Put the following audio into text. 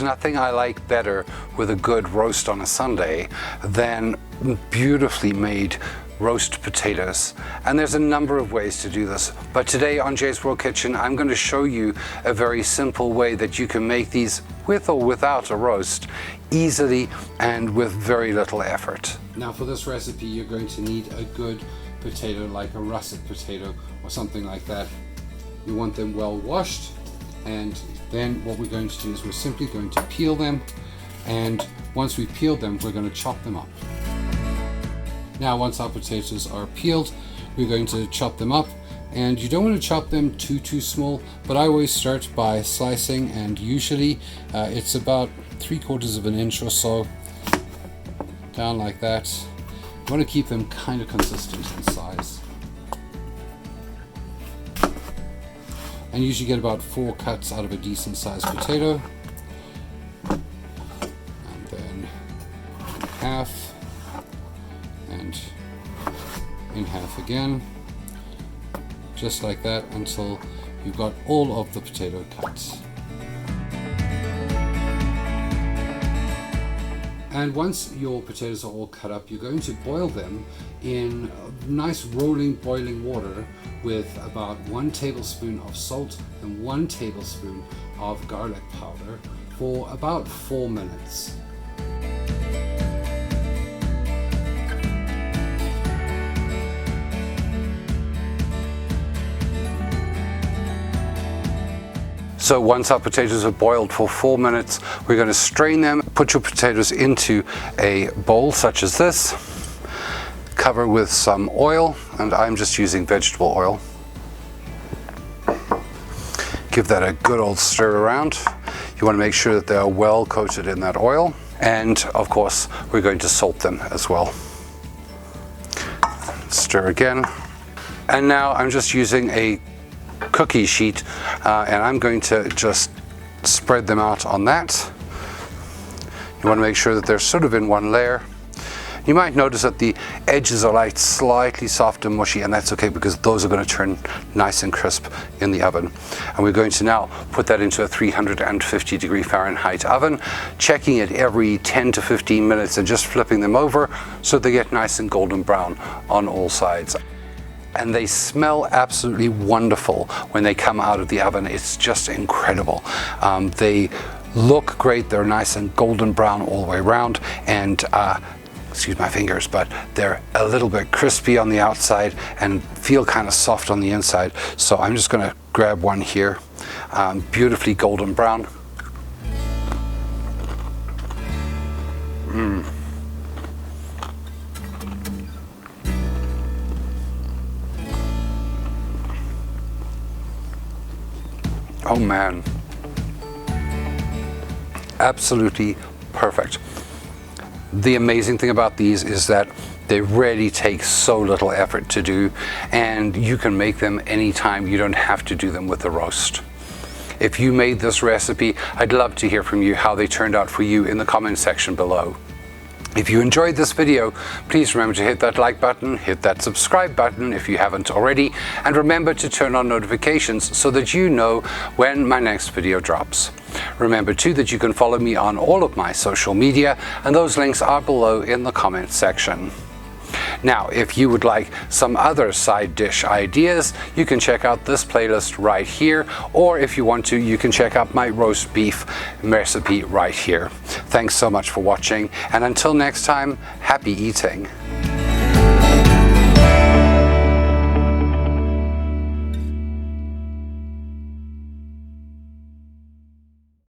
nothing I like better with a good roast on a Sunday than beautifully made roast potatoes. And there's a number of ways to do this, but today on Jay's World Kitchen I'm going to show you a very simple way that you can make these with or without a roast easily and with very little effort. Now for this recipe you're going to need a good potato, like a russet potato or something like that. You want them well washed, and then what we're going to do is we're simply going to peel them, and once we've peeled them we're going to chop them up. Now once our potatoes are peeled, we're going to chop them up, and you don't want to chop them too small, but I always start by slicing, and usually it's about 3/4 of an inch or so, down like that. You want to keep them kind of consistent in size. And usually get about 4 cuts out of a decent sized potato. And then in half, and in half again, just like that, until you've got all of the potato cuts. And once your potatoes are all cut up, you're going to boil them in nice rolling boiling water with about 1 tablespoon of salt and 1 tablespoon of garlic powder for about 4 minutes. So once our potatoes are boiled for 4 minutes, we're going to strain them. Put your potatoes into a bowl such as this. Cover with some oil, and I'm just using vegetable oil. Give that a good old stir around. You want to make sure that they are well coated in that oil. And of course, we're going to salt them as well. Stir again. And now I'm just using a cookie sheet, and I'm going to just spread them out on that. You want to make sure that they're sort of in one layer. You might notice that the edges are slightly soft and mushy, and that's okay because those are going to turn nice and crisp in the oven. And we're going to now put that into a 350 Fahrenheit oven, checking it every 10 to 15 minutes and just flipping them over so they get nice and golden brown on all sides. And they smell absolutely wonderful when they come out of the oven. It's just incredible. They look great. They're nice and golden brown all the way around, and excuse my fingers, but they're a little bit crispy on the outside and feel kind of soft on the inside. So I'm just going to grab one here, beautifully golden brown. Oh man, absolutely perfect. The amazing thing about these is that they really take so little effort to do, and you can make them anytime. You don't have to do them with a roast. If you made this recipe, I'd love to hear from you how they turned out for you in the comment section below. If you enjoyed this video, please remember to hit that like button, hit that subscribe button if you haven't already, and remember to turn on notifications so that you know when my next video drops. Remember too that you can follow me on all of my social media, and those links are below in the comments section. Now, if you would like some other side dish ideas, you can check out this playlist right here, or if you want to, you can check out my roast beef recipe right here. Thanks so much for watching, and until next time, happy eating.